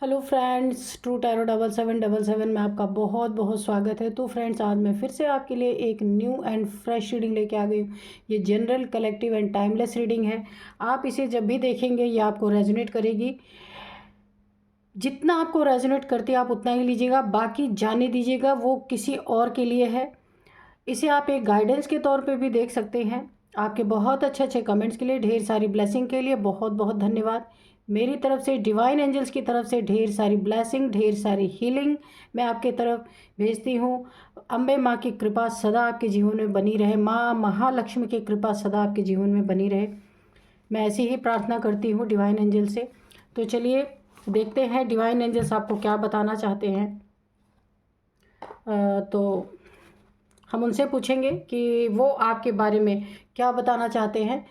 Hello friends, true tarot 7777 में आपका बहुत बहुत स्वागत है। तो फ्रेंड्स, आज मैं फिर से आपके लिए एक न्यू एंड फ्रेश रीडिंग लेके आ गई हूँ। ये general, collective and timeless reading है। आप इसे जब भी देखेंगे ये आपको रेजोनेट करेगी। जितना आपको रेजोनेट करती है आप उतना ही लीजिएगा, बाकी जाने दीजिएगा, वो किसी और के लिए है। इसे आप एक गाइडेंस के तौर पे भी देख सकते हैं। आपके बहुत अच्छे अच्छे कमेंट्स के लिए, ढेर सारी ब्लेसिंग के लिए बहुत बहुत धन्यवाद। मेरी तरफ से, डिवाइन एंजल्स की तरफ से ढेर सारी ब्लेसिंग, ढेर सारी हीलिंग मैं आपके तरफ भेजती हूँ। अम्बे माँ की कृपा सदा आपके जीवन में बनी रहे, माँ महालक्ष्मी की कृपा सदा आपके जीवन में बनी रहे, मैं ऐसी ही प्रार्थना करती हूँ डिवाइन एंजल से। तो चलिए देखते हैं डिवाइन एंजल्स आपको क्या बताना चाहते हैं। तो हम उनसे पूछेंगे कि वो आपके बारे में क्या बताना चाहते हैं।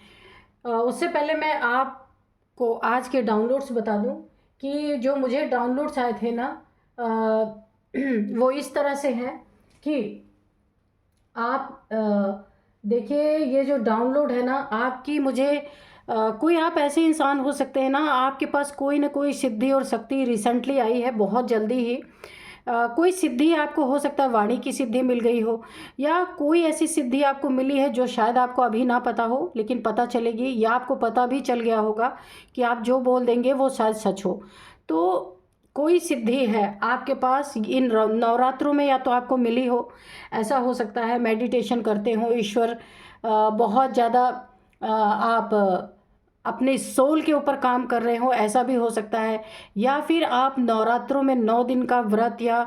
उससे पहले मैं आपको आज के डाउनलोड्स बता दूं कि जो मुझे डाउनलोड्स आए थे ना, वो इस तरह से हैं कि आप देखिए, ये जो डाउनलोड है ना आपकी, मुझे कोई, आप ऐसे इंसान हो सकते हैं ना, आपके पास कोई ना कोई सिद्धि और शक्ति रिसेंटली आई है, बहुत जल्दी ही। कोई सिद्धि आपको हो सकता है, वाणी की सिद्धि मिल गई हो, या कोई ऐसी सिद्धि आपको मिली है जो शायद आपको अभी ना पता हो लेकिन पता चलेगी, या आपको पता भी चल गया होगा कि आप जो बोल देंगे वो शायद सच हो। तो कोई सिद्धि है आपके पास इन नवरात्रों में, या तो आपको मिली हो, ऐसा हो सकता है मेडिटेशन करते हो, ईश्वर बहुत ज़्यादा आप अपने सोल के ऊपर काम कर रहे हो, ऐसा भी हो सकता है। या फिर आप नवरात्रों में 9 दिन का व्रत, या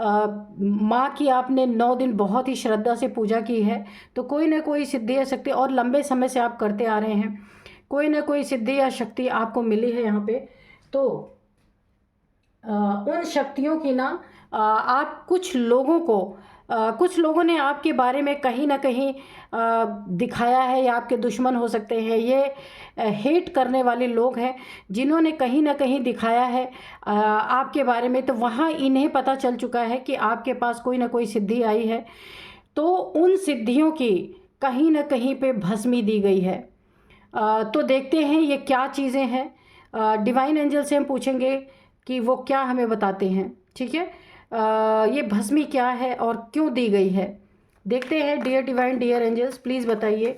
माँ की आपने 9 दिन बहुत ही श्रद्धा से पूजा की है, तो कोई ना कोई सिद्धि या शक्ति, और लंबे समय से आप करते आ रहे हैं, कोई ना कोई सिद्धि या शक्ति आपको मिली है यहाँ पे। तो उन शक्तियों की ना, आप कुछ लोगों ने आपके बारे में कहीं ना कहीं दिखाया है, या आपके दुश्मन हो सकते हैं, ये हेट करने वाले लोग हैं जिन्होंने कहीं ना कहीं दिखाया है आपके बारे में। तो वहाँ इन्हें पता चल चुका है कि आपके पास कोई ना कोई सिद्धि आई है, तो उन सिद्धियों की कहीं ना कहीं पे भस्मी दी गई है। तो देखते हैं ये क्या चीज़ें हैं। डिवाइन एंजल से हम पूछेंगे कि वो क्या हमें बताते हैं, ठीक है। ये भस्मी क्या है और क्यों दी गई है, देखते हैं। Dear divine, dear angels, please बताइए।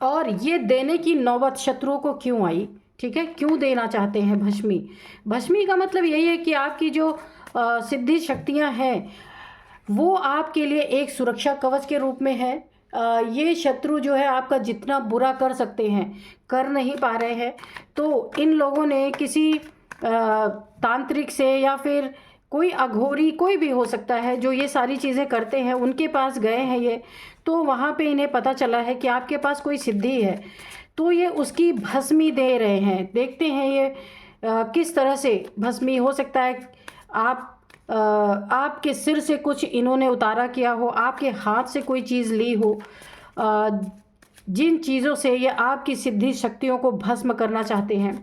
और ये देने की नौबत शत्रुओं को क्यों आई, ठीक है, क्यों देना चाहते हैं भस्मी। भस्मी का मतलब यही है कि आपकी जो सिद्धि शक्तियां हैं वो आपके लिए एक सुरक्षा कवच के रूप में है। ये शत्रु जो है आपका जितना बुरा कर सकते हैं कर नहीं पा रहे हैं, तो इन लोगों ने किसी तांत्रिक से, या फिर कोई अघोरी, कोई भी हो सकता है जो ये सारी चीज़ें करते हैं, उनके पास गए हैं ये, तो वहाँ पे इन्हें पता चला है कि आपके पास कोई सिद्धि है, तो ये उसकी भस्मी दे रहे हैं। देखते हैं ये किस तरह से भस्मी हो सकता है। आप आपके सिर से कुछ इन्होंने उतारा किया हो, आपके हाथ से कोई चीज़ ली हो, जिन चीज़ों से ये आपकी सिद्धि शक्तियों को भस्म करना चाहते हैं।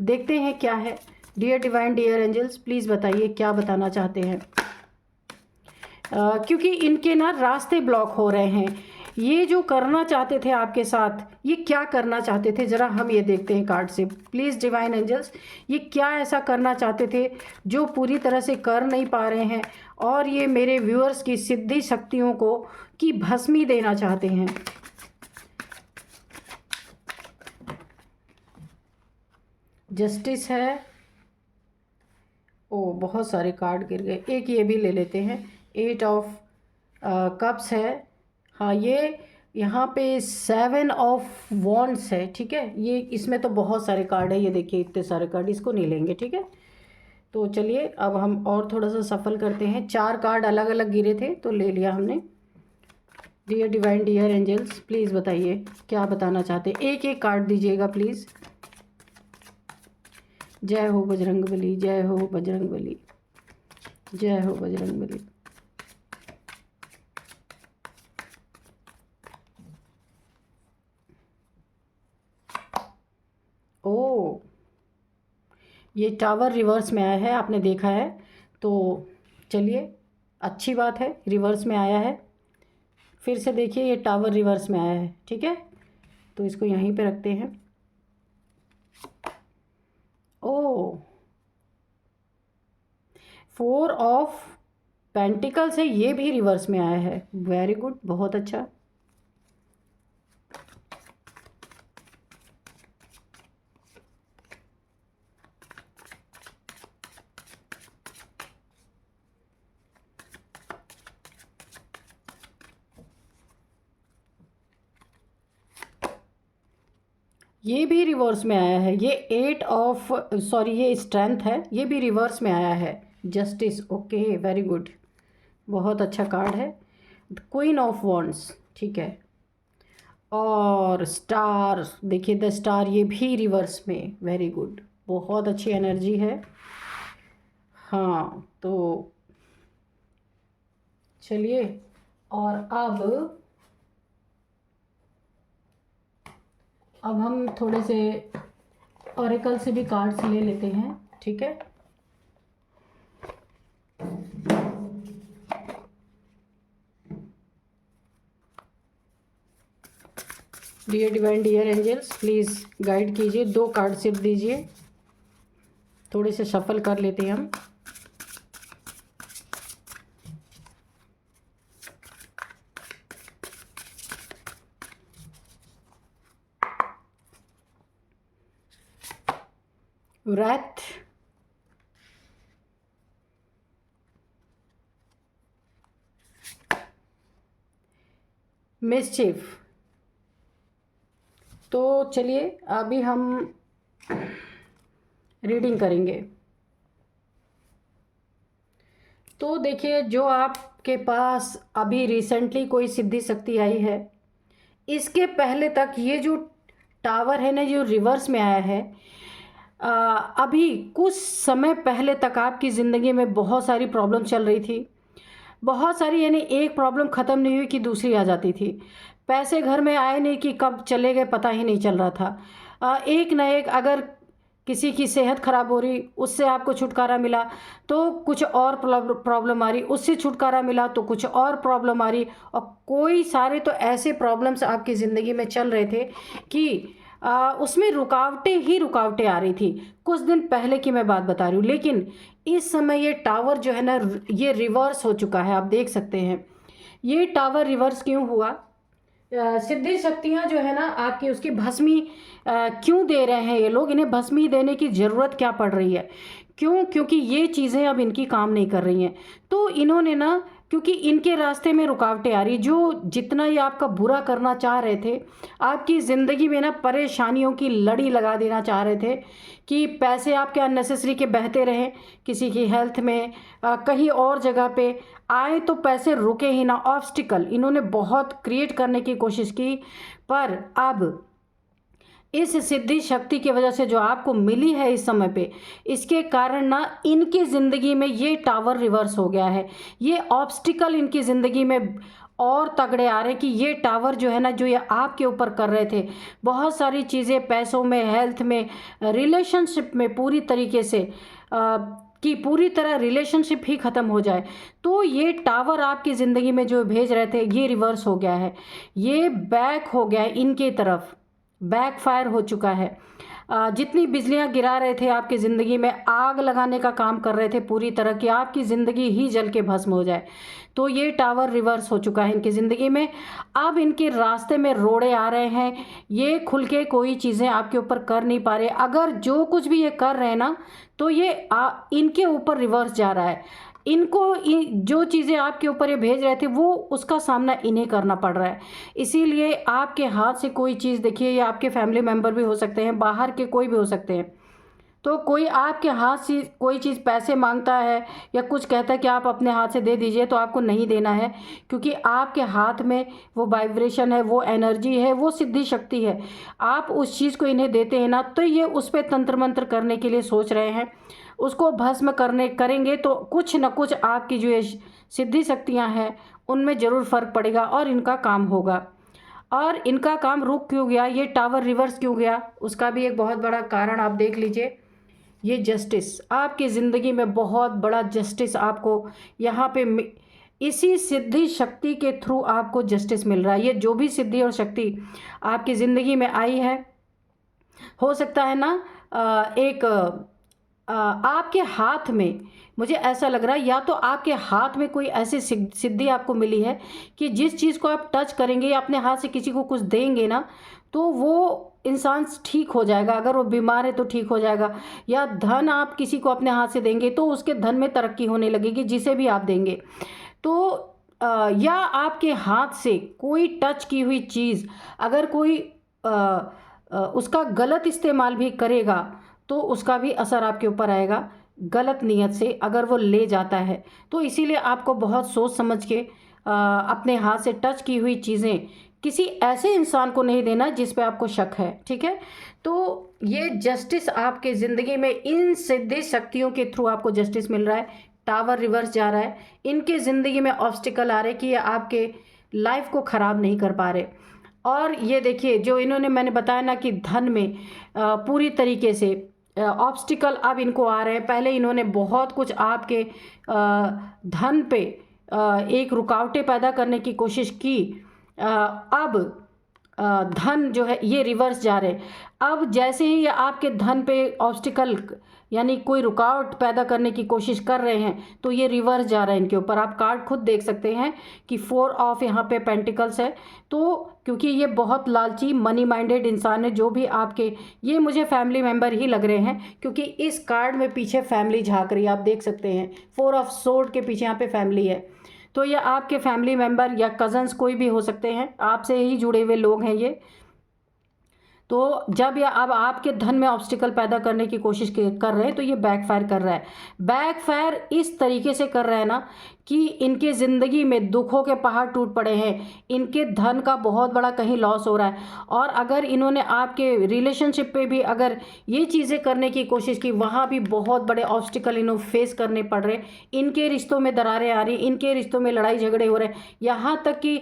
देखते हैं क्या है। Dear divine, dear angels, please बताइए क्या बताना चाहते हैं। क्योंकि इनके ना रास्ते ब्लॉक हो रहे हैं। ये जो करना चाहते थे आपके साथ, ये क्या करना चाहते थे, ज़रा हम ये देखते हैं कार्ड से। प्लीज़ डिवाइन एंजल्स, ये क्या ऐसा करना चाहते थे जो पूरी तरह से कर नहीं पा रहे हैं, और ये मेरे व्यूअर्स की सिद्धि शक्तियों को की भस्मी देना चाहते हैं। जस्टिस है। ओ, बहुत सारे कार्ड गिर गए, एक ये भी ले लेते हैं। 8 ऑफ कप्स है, हाँ, ये यहाँ पे 7 ऑफ वॉन्ड्स है, ठीक है। ये इसमें तो बहुत सारे कार्ड है, ये देखिए इतने सारे कार्ड, इसको नहीं लेंगे, ठीक है। तो चलिए अब हम और थोड़ा सा सफल करते हैं। 4 कार्ड अलग अलग गिरे थे तो ले लिया हमने। Dear divine, dear angels, please बताइए क्या बताना चाहते हैं। एक एक कार्ड दीजिएगा प्लीज़। जय हो बजरंग बली, जय हो बजरंग बली, जय हो बजरंग बली। ओ, ये टावर रिवर्स में आया है, आपने देखा है, तो चलिए अच्छी बात है, रिवर्स में आया है। फिर से देखिए, ये टावर रिवर्स में आया है, ठीक है। तो इसको यहीं पे रखते हैं। ओ, फोर ऑफ पेंटिकल्स है, ये भी रिवर्स में आया है। वेरी गुड, बहुत अच्छा। ये भी रिवर्स में आया है। ये एट ऑफ सॉरी ये स्ट्रेंथ है, ये भी रिवर्स में आया है। जस्टिस, ओके, वेरी गुड, बहुत अच्छा कार्ड है। क्वीन ऑफ वॉन्ड्स, ठीक है। और स्टार, देखिए द स्टार, ये भी रिवर्स में। वेरी गुड, बहुत अच्छी एनर्जी है। हाँ, तो चलिए, और अब हम थोड़े से ऑरेकल से भी कार्ड्स ले लेते हैं, ठीक है। Dear divine, dear angels, please guide कीजिए। 2 कार्ड सिर्फ दीजिए, थोड़े से शफल कर लेते हैं हम। wrath, mischief. तो चलिए अभी हम रीडिंग करेंगे। तो देखिए, जो आपके पास अभी रिसेंटली कोई सिद्धि शक्ति आई है, इसके पहले तक ये जो टावर है ना, जो रिवर्स में आया है, अभी कुछ समय पहले तक आपकी ज़िंदगी में बहुत सारी प्रॉब्लम चल रही थी। बहुत सारी, यानी एक प्रॉब्लम ख़त्म नहीं हुई कि दूसरी आ जाती थी। पैसे घर में आए नहीं कि कब चले गए पता ही नहीं चल रहा था। एक न एक, अगर किसी की सेहत ख़राब हो रही, उससे आपको छुटकारा मिला तो कुछ और प्रॉब्लम आ रही, उससे छुटकारा मिला तो कुछ और प्रॉब्लम आ रही। और कोई सारे तो ऐसे प्रॉब्लम्स आपकी ज़िंदगी में चल रहे थे कि उसमें रुकावटें ही रुकावटें आ रही थी। कुछ दिन पहले की मैं बात बता रही हूँ, लेकिन इस समय ये टावर जो है ना, ये रिवर्स हो चुका है। आप देख सकते हैं ये टावर रिवर्स क्यों हुआ। सिद्धि शक्तियाँ जो है ना आपकी, उसकी भस्मी क्यों दे रहे हैं ये लोग, इन्हें भस्मी देने की ज़रूरत क्या पड़ रही है, क्यों? क्योंकि ये चीज़ें अब इनकी काम नहीं कर रही हैं। तो इन्होंने ना, क्योंकि इनके रास्ते में रुकावटें आ रही, जो जितना ये आपका बुरा करना चाह रहे थे, आपकी ज़िंदगी में ना परेशानियों की लड़ी लगा देना चाह रहे थे कि पैसे आपके अननेसेसरी के बहते रहें, किसी की हेल्थ में, कहीं और जगह पे आए तो पैसे रुके ही ना। ऑब्स्टिकल इन्होंने बहुत क्रिएट करने की कोशिश की, पर अब इस सिद्धि शक्ति की वजह से जो आपको मिली है इस समय पे, इसके कारण ना इनकी ज़िंदगी में ये टावर रिवर्स हो गया है। ये ऑब्स्टिकल इनकी ज़िंदगी में और तगड़े आ रहे हैं कि ये टावर जो है ना, जो ये आपके ऊपर कर रहे थे, बहुत सारी चीज़ें पैसों में, हेल्थ में, रिलेशनशिप में, पूरी तरीके से कि पूरी तरह रिलेशनशिप ही ख़त्म हो जाए, तो ये टावर आपकी ज़िंदगी में जो भेज रहे थे, ये रिवर्स हो गया है। ये बैक हो गया है, इनकी तरफ बैक फायर हो चुका है। जितनी बिजलियां गिरा रहे थे आपकी ज़िंदगी में, आग लगाने का काम कर रहे थे पूरी तरह की, आपकी ज़िंदगी ही जल के भस्म हो जाए, तो ये टावर रिवर्स हो चुका है इनकी ज़िंदगी में। अब इनके रास्ते में रोड़े आ रहे हैं, ये खुल के कोई चीज़ें आपके ऊपर कर नहीं पा रहे। अगर जो कुछ भी ये कर रहे हैं ना, तो ये इनके ऊपर रिवर्स जा रहा है। इनको जो चीज़ें आपके ऊपर ये भेज रहे थे, वो उसका सामना इन्हें करना पड़ रहा है। इसीलिए आपके हाथ से कोई चीज़, देखिए ये आपके फैमिली मेम्बर भी हो सकते हैं, बाहर के कोई भी हो सकते हैं, तो कोई आपके हाथ से कोई चीज़ पैसे मांगता है या कुछ कहता है कि आप अपने हाथ से दे दीजिए, तो आपको नहीं देना है, क्योंकि आपके हाथ में वो वाइब्रेशन है, वो एनर्जी है, वो सिद्धि शक्ति है। आप उस चीज़ को इन्हें देते हैं ना, तो ये उस पर तंत्र मंत्र करने के लिए सोच रहे हैं, उसको भस्म करेंगे तो कुछ न कुछ आपकी जो ये सिद्धि शक्तियाँ हैं उनमें ज़रूर फ़र्क पड़ेगा और इनका काम होगा। और इनका काम रुक क्यों गया, ये टावर रिवर्स क्यों गया, उसका भी एक बहुत बड़ा कारण आप देख लीजिए। ये जस्टिस, आपकी ज़िंदगी में बहुत बड़ा जस्टिस आपको यहाँ पे इसी सिद्धि शक्ति के थ्रू आपको जस्टिस मिल रहा है। ये जो भी सिद्धि और शक्ति आपकी ज़िंदगी में आई है, हो सकता है ना एक आपके हाथ में मुझे ऐसा लग रहा है, या तो आपके हाथ में कोई ऐसी सिद्धि आपको मिली है कि जिस चीज़ को आप टच करेंगे या अपने हाथ से किसी को कुछ देंगे ना, तो वो इंसान ठीक हो जाएगा। अगर वो बीमार है तो ठीक हो जाएगा, या धन आप किसी को अपने हाथ से देंगे तो उसके धन में तरक्की होने लगेगी, जिसे भी आप देंगे। तो या आपके हाथ से कोई टच की हुई चीज़ अगर कोई उसका गलत इस्तेमाल भी करेगा तो उसका भी असर आपके ऊपर आएगा, गलत नीयत से अगर वो ले जाता है। तो इसीलिए आपको बहुत सोच समझ के अपने हाथ से टच की हुई चीज़ें किसी ऐसे इंसान को नहीं देना जिस पे आपको शक है, ठीक है। तो ये जस्टिस आपके ज़िंदगी में इन सिद्धि शक्तियों के थ्रू आपको जस्टिस मिल रहा है। टावर रिवर्स जा रहा है, इनके ज़िंदगी में ऑब्स्टिकल आ रहे कि ये आपके लाइफ को ख़राब नहीं कर पा रहे। और ये देखिए, जो इन्होंने मैंने बताया ना कि धन में पूरी तरीके से ऑब्स्टिकल अब इनको आ रहे हैं। पहले इन्होंने बहुत कुछ आपके धन पे एक रुकावटें पैदा करने की कोशिश की। अब धन जो है ये रिवर्स जा रहे हैं। अब जैसे ही ये आपके धन पे ऑब्स्टिकल यानी कोई रुकावट पैदा करने की कोशिश कर रहे हैं तो ये रिवर्स जा रहा है इनके ऊपर। आप कार्ड खुद देख सकते हैं कि 4 ऑफ यहाँ पे पेंटिकल्स है। तो क्योंकि ये बहुत लालची मनी माइंडेड इंसान है, जो भी आपके, ये मुझे फैमिली मेम्बर ही लग रहे हैं क्योंकि इस कार्ड में पीछे फैमिली झांक रही है, आप देख सकते हैं 4 ऑफ सोर्ड के पीछे यहाँ पे फैमिली है। तो ये आपके फैमिली मेम्बर या कज़न्स कोई भी हो सकते हैं, आपसे ही जुड़े हुए लोग हैं ये। तो जब ये अब आपके धन में ऑब्स्टिकल पैदा करने की कोशिश कर रहे हैं तो ये बैकफायर कर रहा है। बैकफायर इस तरीके से कर रहा है ना कि इनके ज़िंदगी में दुखों के पहाड़ टूट पड़े हैं, इनके धन का बहुत बड़ा कहीं लॉस हो रहा है। और अगर इन्होंने आपके रिलेशनशिप पे भी अगर ये चीज़ें करने की कोशिश की, वहाँ भी बहुत बड़े ऑब्स्टिकल इन्हों फेस करने पड़ रहे। इनके रिश्तों में दरारें आ रही, इनके रिश्तों में लड़ाई झगड़े हो रहे हैं, यहाँ तक कि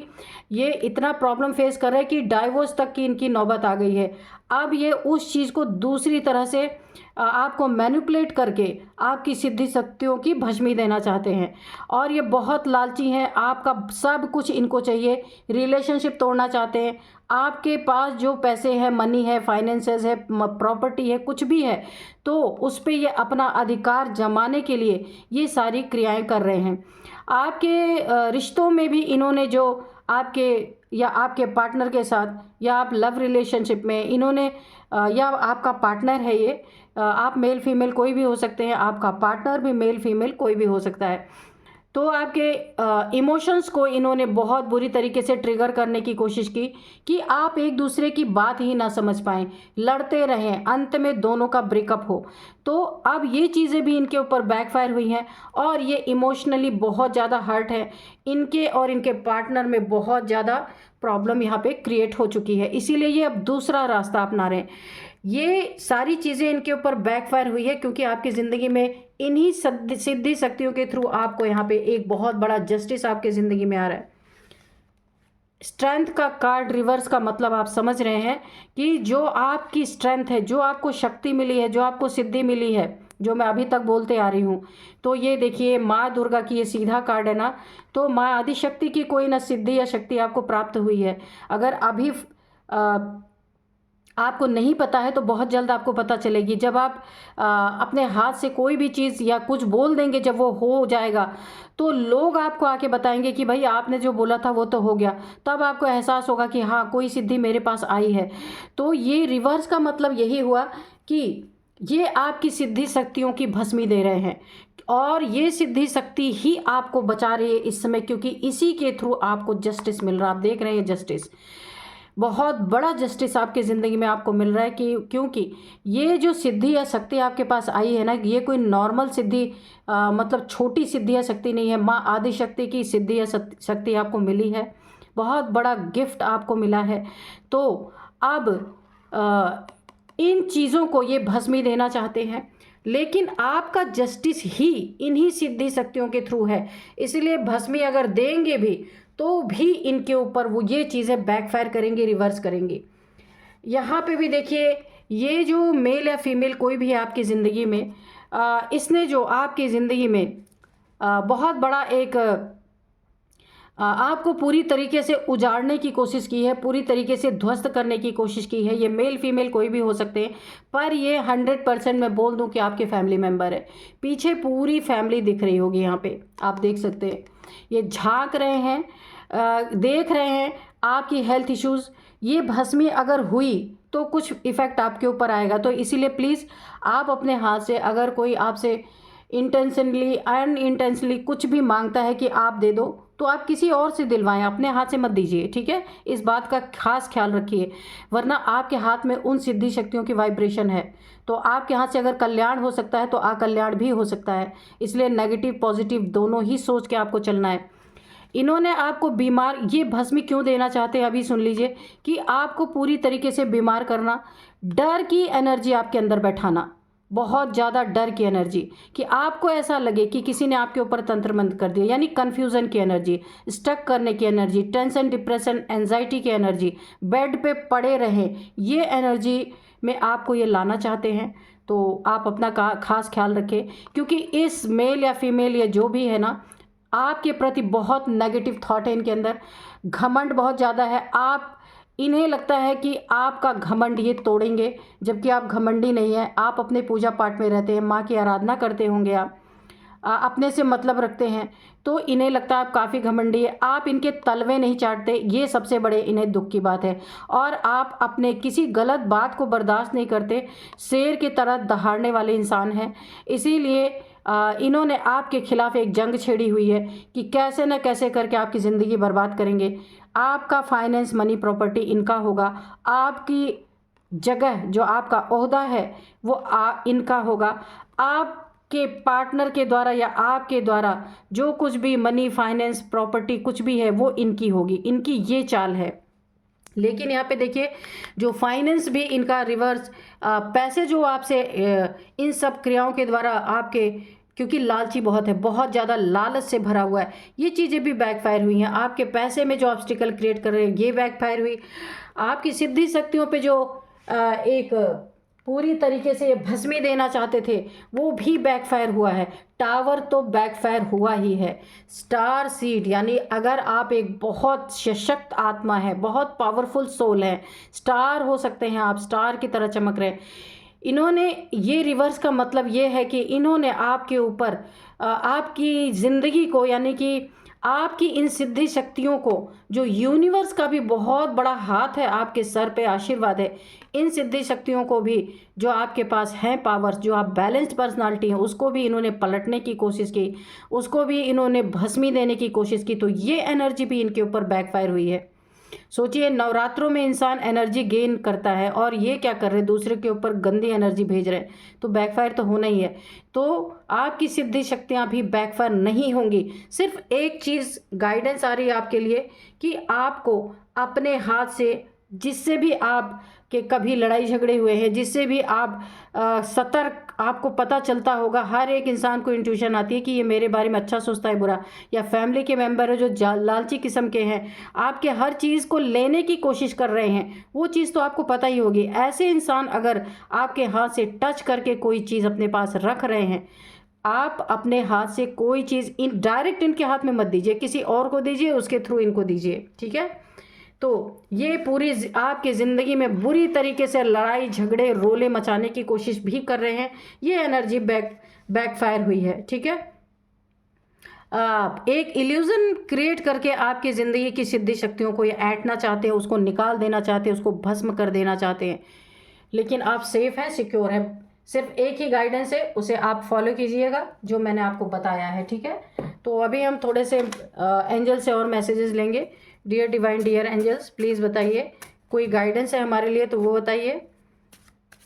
ये इतना प्रॉब्लम फेस कर रहे हैं कि डाइवोर्स तक की इनकी नौबत आ गई है। अब ये उस चीज़ को दूसरी तरह से आपको मैनिपुलेट करके आपकी सिद्धि शक्तियों की भस्मी देना चाहते हैं। और ये बहुत लालची हैं, आपका सब कुछ इनको चाहिए, रिलेशनशिप तोड़ना चाहते हैं। आपके पास जो पैसे हैं, मनी है, फाइनेंसेस है, प्रॉपर्टी है, कुछ भी है, तो उस पर ये अपना अधिकार जमाने के लिए ये सारी क्रियाएं कर रहे हैं। आपके रिश्तों में भी इन्होंने जो आपके या आपके पार्टनर के साथ या आप लव रिलेशनशिप में इन्होंने या आपका पार्टनर है ये, आप मेल फीमेल कोई भी हो सकते हैं, आपका पार्टनर भी मेल फीमेल कोई भी हो सकता है। तो आपके इमोशंस को इन्होंने बहुत बुरी तरीके से ट्रिगर करने की कोशिश की कि आप एक दूसरे की बात ही ना समझ पाएं, लड़ते रहें, अंत में दोनों का ब्रेकअप हो। तो अब ये चीज़ें भी इनके ऊपर बैकफायर हुई हैं और ये इमोशनली बहुत ज़्यादा हर्ट है। इनके और इनके पार्टनर में बहुत ज़्यादा प्रॉब्लम यहाँ पे क्रिएट हो चुकी है, इसीलिए ये अब दूसरा रास्ता अपना रहे हैं। ये सारी चीज़ें इनके ऊपर बैकफायर हुई है क्योंकि आपकी ज़िंदगी में इन्हीं सिद्धि शक्तियों के थ्रू आपको यहाँ पे एक बहुत बड़ा जस्टिस आपके ज़िंदगी में आ रहा है। स्ट्रेंथ का कार्ड रिवर्स का मतलब आप समझ रहे हैं कि जो आपकी स्ट्रेंथ है, जो आपको शक्ति मिली है, जो आपको सिद्धि मिली है, जो मैं अभी तक बोलते आ रही हूँ, तो ये देखिए माँ दुर्गा की ये सीधा कार्ड है ना, तो माँ आदिशक्ति की कोई ना सिद्धि या शक्ति आपको प्राप्त हुई है। अगर अभी आपको नहीं पता है तो बहुत जल्द आपको पता चलेगी। जब आप अपने हाथ से कोई भी चीज़ या कुछ बोल देंगे, जब वो हो जाएगा तो लोग आपको आके बताएंगे कि भाई आपने जो बोला था वो तो हो गया। तब आपको एहसास होगा कि हाँ, कोई सिद्धि मेरे पास आई है। तो ये रिवर्स का मतलब यही हुआ कि ये आपकी सिद्धि शक्तियों की भस्मी दे रहे हैं और ये सिद्धि शक्ति ही आपको बचा रही है इस समय, क्योंकि इसी के थ्रू आपको जस्टिस मिल रहा है। आप देख रहे हैं जस्टिस, बहुत बड़ा जस्टिस आपकी ज़िंदगी में आपको मिल रहा है कि क्योंकि ये जो सिद्धि या शक्ति आपके पास आई है ना, ये कोई नॉर्मल सिद्धि मतलब छोटी सिद्धि या शक्ति नहीं है। माँ आदिशक्ति की सिद्धि या शक्ति आपको मिली है, बहुत बड़ा गिफ्ट आपको मिला है। तो अब इन चीज़ों को ये भस्मी देना चाहते हैं, लेकिन आपका जस्टिस ही इन्हीं सिद्धि शक्तियों के थ्रू है। इसलिए भस्मी अगर देंगे भी तो भी इनके ऊपर वो ये चीज़ें बैकफायर करेंगी, रिवर्स करेंगी। यहाँ पे भी देखिए, ये जो मेल या फीमेल कोई भी है आपकी ज़िंदगी में, इसने जो आपकी ज़िंदगी में बहुत बड़ा एक आपको पूरी तरीके से उजाड़ने की कोशिश की है, पूरी तरीके से ध्वस्त करने की कोशिश की है। ये मेल फीमेल कोई भी हो सकते हैं, पर ये 100% मैं बोल दूं कि आपके फैमिली मेम्बर है। पीछे पूरी फैमिली दिख रही होगी, यहाँ पे आप देख सकते हैं। ये झांक रहे हैं, देख रहे हैं आपकी हेल्थ इश्यूज़। ये भस्मी अगर हुई तो कुछ इफ़ेक्ट आपके ऊपर आएगा। तो इसीलिए प्लीज़ आप अपने हाथ से, अगर कोई आपसे इंटेंशनली अनइंटेंशनली कुछ भी मांगता है कि आप दे दो, तो आप किसी और से दिलवाएं, अपने हाथ से मत दीजिए, ठीक है। इस बात का खास ख्याल रखिए, वरना आपके हाथ में उन सिद्धि शक्तियों की वाइब्रेशन है। तो आपके हाथ से अगर कल्याण हो सकता है तो अकल्याण भी हो सकता है। इसलिए नेगेटिव पॉजिटिव दोनों ही सोच के आपको चलना है। इन्होंने आपको बीमार, ये भस्मी क्यों देना चाहते हैं अभी सुन लीजिए, कि आपको पूरी तरीके से बीमार करना, डर की एनर्जी आपके अंदर बैठाना, बहुत ज़्यादा डर की एनर्जी, कि आपको ऐसा लगे कि किसी ने आपके ऊपर तंत्र मंत्र कर दिया, यानी कन्फ्यूज़न की एनर्जी, स्टक करने की एनर्जी, टेंशन डिप्रेशन एंजाइटी की एनर्जी, बेड पे पड़े रहें, ये एनर्जी में आपको ये लाना चाहते हैं। तो आप अपना खास ख्याल रखें, क्योंकि इस मेल या फीमेल या जो भी है ना, आपके प्रति बहुत नेगेटिव थॉट है इनके अंदर, घमंड बहुत ज़्यादा है। आप, इन्हें लगता है कि आपका घमंड ये तोड़ेंगे, जबकि आप घमंडी नहीं है। आप अपने पूजा पाठ में रहते हैं, माँ की आराधना करते होंगे, आप अपने से मतलब रखते हैं, तो इन्हें लगता है आप काफ़ी घमंडी है। आप इनके तलवे नहीं चाटते, ये सबसे बड़े इन्हें दुख की बात है। और आप अपने किसी गलत बात को बर्दाश्त नहीं करते, शेर की तरह दहाड़ने वाले इंसान हैं। इसीलिए इन्होंने आपके खिलाफ एक जंग छेड़ी हुई है कि कैसे न कैसे करके आपकी ज़िंदगी बर्बाद करेंगे। आपका फाइनेंस मनी प्रॉपर्टी इनका होगा, आपकी जगह जो आपका ओहदा है वो इनका होगा। आपके पार्टनर के द्वारा या आपके द्वारा जो कुछ भी मनी फाइनेंस प्रॉपर्टी कुछ भी है वो इनकी होगी, इनकी ये चाल है। लेकिन यहाँ पे देखिए, जो फाइनेंस भी इनका रिवर्स, पैसे जो आपसे इन सब क्रियाओं के द्वारा आपके, क्योंकि लालची बहुत है, बहुत ज़्यादा लालच से भरा हुआ है, ये चीज़ें भी बैकफायर हुई हैं। आपके पैसे में जो ऑब्स्टिकल क्रिएट कर रहे हैं ये बैकफायर हुई। आपकी सिद्धि शक्तियों पे जो एक पूरी तरीके से भस्मी देना चाहते थे वो भी बैकफायर हुआ है। टावर तो बैकफायर हुआ ही है। स्टार सीड, यानी अगर आप एक बहुत सशक्त आत्मा है, बहुत पावरफुल सोल है, स्टार हो सकते हैं आप, स्टार की तरह चमक रहे हैं। इन्होंने ये रिवर्स का मतलब ये है कि इन्होंने आपके ऊपर आपकी ज़िंदगी को, यानी कि आपकी इन सिद्धि शक्तियों को, जो यूनिवर्स का भी बहुत बड़ा हाथ है आपके सर पे, आशीर्वाद है, इन सिद्धि शक्तियों को भी जो आपके पास हैं पावर्स, जो आप बैलेंस्ड पर्सनालिटी हैं, उसको भी इन्होंने पलटने की कोशिश की, उसको भी इन्होंने भस्मी देने की कोशिश की। तो ये एनर्जी भी इनके ऊपर बैकफायर हुई है। सोचिए, नवरात्रों में इंसान एनर्जी गेन करता है और ये क्या कर रहे हैं, दूसरे के ऊपर गंदी एनर्जी भेज रहे हैं, तो बैकफायर तो होना ही है। तो आपकी सिद्धि शक्तियाँ भी बैकफायर नहीं होंगी। सिर्फ एक चीज़ गाइडेंस आ रही है आपके लिए कि आपको अपने हाथ से, जिससे भी आप के कभी लड़ाई झगड़े हुए हैं, जिससे भी आप सतर्क, आपको पता चलता होगा, हर एक इंसान को इंट्यूशन आती है कि ये मेरे बारे में अच्छा सोचता है बुरा, या फैमिली के मेंबर है जो लालची किस्म के हैं, आपके हर चीज़ को लेने की कोशिश कर रहे हैं, वो चीज़ तो आपको पता ही होगी। ऐसे इंसान अगर आपके हाथ से टच करके कोई चीज़ अपने पास रख रहे हैं, आप अपने हाथ से कोई चीज़ डायरेक्ट इनके हाथ में मत दीजिए, किसी और को दीजिए, उसके थ्रू इनको दीजिए, ठीक है। तो ये पूरी आपकी ज़िंदगी में बुरी तरीके से लड़ाई झगड़े रोले मचाने की कोशिश भी कर रहे हैं। ये एनर्जी बैकफायर हुई है, ठीक है। आप एक इल्यूज़न क्रिएट करके आपकी ज़िंदगी की सिद्धि शक्तियों को ये ऐंठना चाहते हैं, उसको निकाल देना चाहते हैं, उसको भस्म कर देना चाहते हैं। लेकिन आप सेफ हैं, सिक्योर हैं। सिर्फ एक ही गाइडेंस है, उसे आप फॉलो कीजिएगा जो मैंने आपको बताया है, ठीक है। तो अभी हम थोड़े से एंजल से और मैसेजेस लेंगे। Dear divine, dear angels, please बताइए, कोई गाइडेंस है हमारे लिए तो वो बताइए।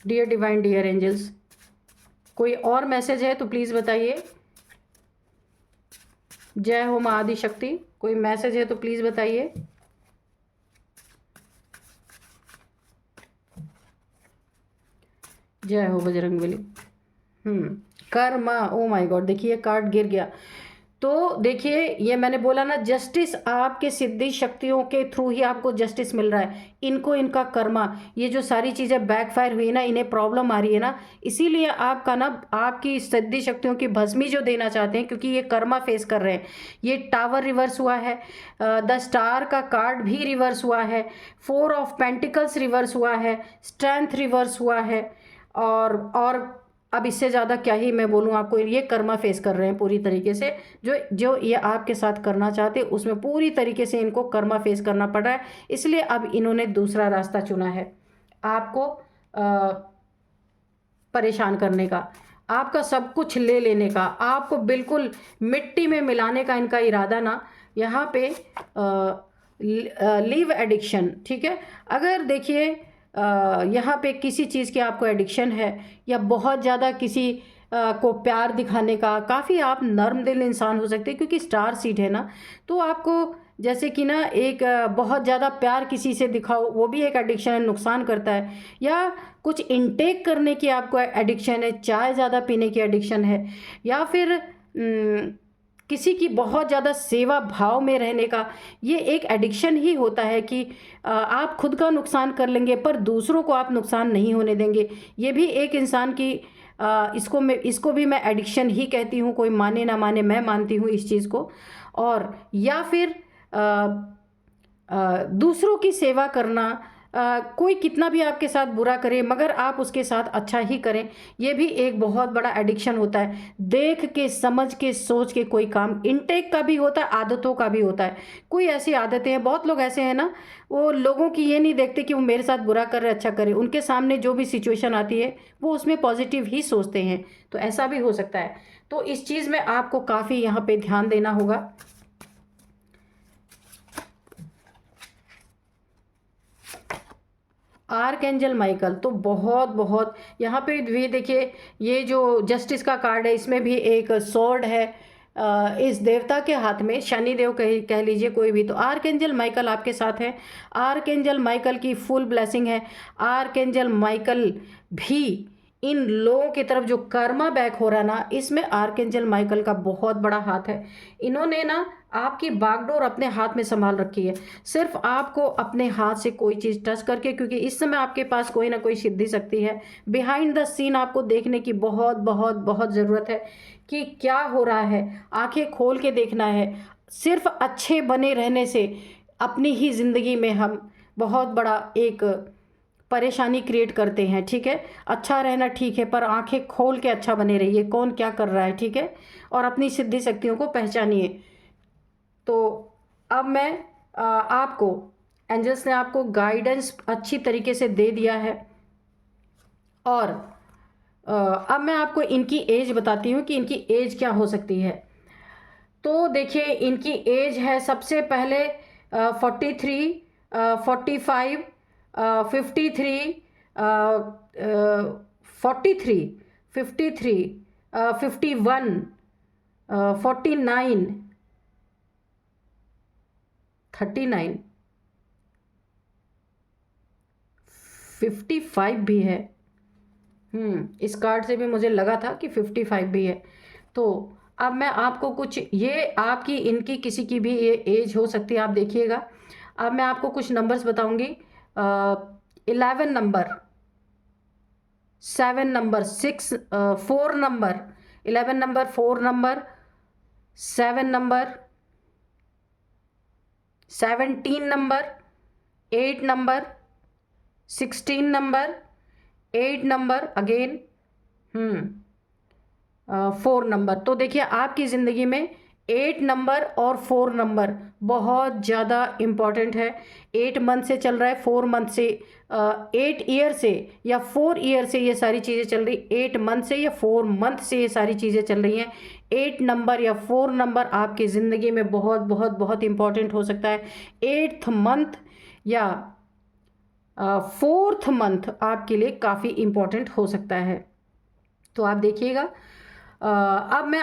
डियर डिवाइन, डियर एंजल्स, कोई और मैसेज है तो प्लीज़ बताइए। जय हो माँ आदि शक्ति, कोई मैसेज है तो प्लीज़ बताइए। जय हो Bajrangbali. Karma, oh my God, देखिए कार्ड गिर गया। तो देखिए, ये मैंने बोला ना, जस्टिस आपके सिद्धि शक्तियों के थ्रू ही आपको जस्टिस मिल रहा है। इनको इनका कर्मा, ये जो सारी चीज़ें बैकफायर हुई ना, इन्हें प्रॉब्लम आ रही है ना, इसीलिए आपका ना, आपकी सिद्धि शक्तियों की भस्मी जो देना चाहते हैं, क्योंकि ये कर्मा फेस कर रहे हैं। ये टावर रिवर्स हुआ है, द स्टार का कार्ड भी रिवर्स हुआ है, 4 ऑफ पेंटिकल्स रिवर्स हुआ है, स्ट्रेंथ रिवर्स हुआ है, और अब इससे ज़्यादा क्या ही मैं बोलूँ आपको, ये कर्मा फेस कर रहे हैं पूरी तरीके से। जो जो ये आपके साथ करना चाहते हैं, उसमें पूरी तरीके से इनको कर्मा फेस करना पड़ रहा है। इसलिए अब इन्होंने दूसरा रास्ता चुना है, आपको परेशान करने का, आपका सब कुछ ले लेने का, आपको बिल्कुल मिट्टी में मिलाने का इनका इरादा ना। यहाँ पे लीव एडिक्शन, ठीक है। अगर देखिए यहाँ पे किसी चीज़ की आपको एडिक्शन है, या बहुत ज़्यादा किसी को प्यार दिखाने का, काफ़ी आप नर्म दिल इंसान हो सकते हैं, क्योंकि स्टार सीड है ना, तो आपको जैसे कि ना एक बहुत ज़्यादा प्यार किसी से दिखाओ, वो भी एक एडिक्शन है, नुकसान करता है। या कुछ इनटेक करने की आपको एडिक्शन है, चाय ज़्यादा पीने की एडिक्शन है, या फिर किसी की बहुत ज़्यादा सेवा भाव में रहने का, ये एक एडिक्शन ही होता है कि आप खुद का नुकसान कर लेंगे पर दूसरों को आप नुकसान नहीं होने देंगे। ये भी एक इंसान की इसको भी मैं एडिक्शन ही कहती हूँ, कोई माने ना माने, मैं मानती हूँ इस चीज़ को। और या फिर दूसरों की सेवा करना, कोई कितना भी आपके साथ बुरा करे मगर आप उसके साथ अच्छा ही करें, ये भी एक बहुत बड़ा एडिक्शन होता है। देख के, समझ के, सोच के कोई काम, इनटेक का भी होता है, आदतों का भी होता है। कोई ऐसी आदतें हैं, बहुत लोग ऐसे हैं ना, वो लोगों की ये नहीं देखते कि वो मेरे साथ बुरा कर रहे, अच्छा करे, उनके सामने जो भी सिचुएशन आती है वो उसमें पॉजिटिव ही सोचते हैं। तो ऐसा भी हो सकता है। तो इस चीज़ में आपको काफ़ी यहाँ पे ध्यान देना होगा। आर्कएंजल माइकल तो बहुत बहुत यहाँ पे भी देखिए, ये जो जस्टिस का कार्ड है, इसमें भी एक स्वॉर्ड है इस देवता के हाथ में, शनि देव कह लीजिए कोई भी। तो आर्कएंजल माइकल आपके साथ है, आर्कएंजल माइकल की फुल ब्लेसिंग है। आर्कएंजल माइकल भी इन लोगों की तरफ जो कर्मा बैक हो रहा है ना, इसमें आर्कएंजल माइकल का बहुत बड़ा हाथ है। इन्होंने ना आपकी बागडोर अपने हाथ में संभाल रखी है। सिर्फ आपको अपने हाथ से कोई चीज़ टच करके, क्योंकि इस समय आपके पास कोई ना कोई सिद्धि शक्ति है, बिहाइंड द सीन आपको देखने की बहुत बहुत बहुत ज़रूरत है कि क्या हो रहा है। आंखें खोल के देखना है। सिर्फ अच्छे बने रहने से अपनी ही ज़िंदगी में हम बहुत बड़ा एक परेशानी क्रिएट करते हैं, ठीक है। अच्छा रहना ठीक है, पर आंखें खोल के अच्छा बने रहिए, कौन क्या कर रहा है, ठीक है। और अपनी सिद्धि शक्तियों को पहचानिए। तो अब मैं आपको, एंजल्स ने आपको गाइडेंस अच्छी तरीके से दे दिया है। और अब मैं आपको इनकी एज बताती हूँ कि इनकी एज क्या हो सकती है। तो देखिए, इनकी एज है सबसे पहले 43, 45, 53, 43, 53, 51, 49, 39, 55 भी है। इस कार्ड से भी मुझे लगा था कि 55 भी है। तो अब मैं आपको कुछ, ये आपकी इनकी किसी की भी ये एज हो सकती है, आप देखिएगा। अब मैं आपको कुछ नंबर्स बताऊंगी। 11 number, 7 number, 6, 4 number, 11 number, 4 number, 7 number, 17 number, 8 number, 16 number, 8 number again, 4 number. तो देखिए, आपकी ज़िंदगी में 8 नंबर और 4 नंबर बहुत ज़्यादा इम्पॉर्टेंट है। 8 मंथ से चल रहा है, 4 मंथ से, 8 ईयर से या 4 ईयर से ये सारी चीज़ें चल रही, 8 मंथ से या 4 मंथ से ये सारी चीज़ें चल रही हैं। 8 नंबर या 4 नंबर आपकी ज़िंदगी में बहुत बहुत बहुत इम्पॉर्टेंट हो सकता है। 8th मंथ या 4th मंथ आपके लिए काफ़ी इम्पॉर्टेंट हो सकता है। तो आप देखिएगा। अब मैं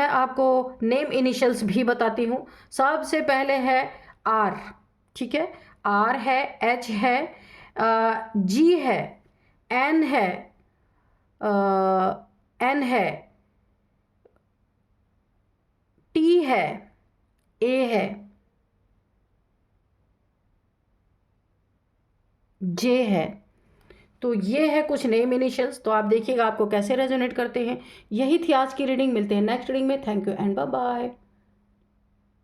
आपको नेम इनिशियल्स भी बताती हूँ। सबसे पहले है आर, ठीक है। आर है, एच है, जी है, एन है, एन है, टी है, ए है, जे है। तो ये है कुछ नेम इनिशियल्स। तो आप देखिएगा आपको कैसे रेजोनेट करते हैं। यही थी आज की रीडिंग। मिलते हैं नेक्स्ट रीडिंग में। Thank you and bye bye.